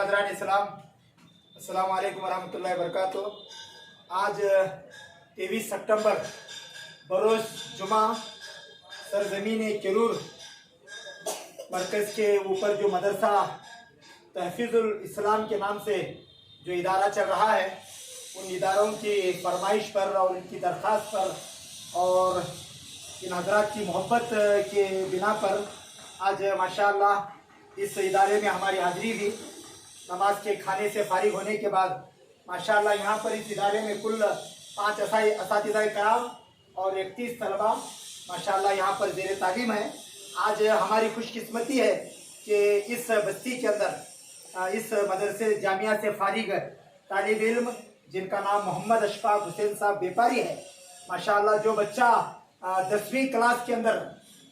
बरदरान इस्लाम, अस्सलाम वालेकुम वरहमतुल्लाहि वबरकातुह। आज 23 सितंबर बरोज़ जुमा सरजमीन केरूर मरकज़ के ऊपर जो मदरसा तहफ़ीज़ुल इस्लाम के नाम से जो इदारा चल रहा है, उन इदारों की फरमाइश पर और इनकी दरख्वास्त पर और इन हज़रात की मोहब्बत के बिना पर आज माशाअल्लाह इस इदारे में हमारी हाज़िरी भी नमाज के खाने से फारिग होने के बाद माशाअल्लाह यहाँ पर इस इदारे में कुल 5 असातिज़ा कराम और 31 तलबा माशाअल्लाह यहाँ पर ज़ेर तालीम है। आज हमारी खुशकिस्मती है कि इस बस्ती के अंदर इस मदरसे जामिया से फारिग तालिब इल्म जिनका नाम मोहम्मद अशफाक हुसैन साहब बेपारी है, माशाअल्लाह जो बच्चा 10वीं क्लास के अंदर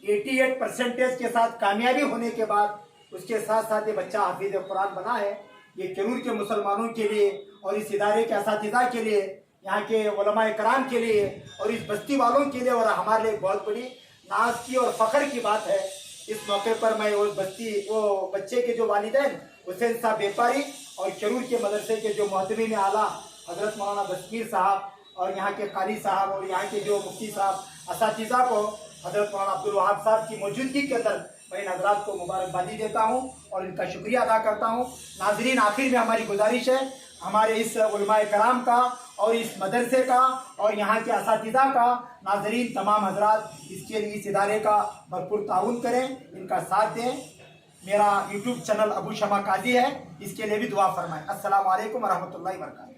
88% के साथ कामयाबी होने के बाद उसके साथ साथ ये बच्चा हाफिज कुरान बना है। ये केरूर के मुसलमानों के लिए और इस इदारे के असातिज़ा के लिए, यहाँ के उलमाए कराम के लिए और इस बस्ती वालों के लिए और हमारे लिए बहुत बड़ी नाज की और फ़ख्र की बात है। इस मौके पर मैं वो बच्चे के जो वालिदैन हुसैन साहब बेपारी और केरूर के मदरसे के जो मोहतमीन आला हज़रत मौलाना बस्कीर साहब और यहाँ के कारी साहब और यहाँ के जो मुफ्ती साहब असातिज़ा को हज़रत मौलाना अब्दुल वहाब साहब की मौजूदगी के अंदर मैं इन हज़रात को मुबारकबादी देता हूँ और इनका शुक्रिया अदा करता हूँ। नाज़रीन, आखिर में हमारी गुजारिश है हमारे इस उलमाए कराम का और इस मदरसे का और यहाँ के असातिज़ा का, नाज़रीन तमाम हज़रात इसके लिए इस इदारे का भरपूर ताउन करें, इनका साथ दें। मेरा यूट्यूब चैनल अबू शमा काजी है, इसके लिए भी दुआ फरमाएं। अस्सलाम वालेकुम वरहमतुल्लाहि वबरकातुहू।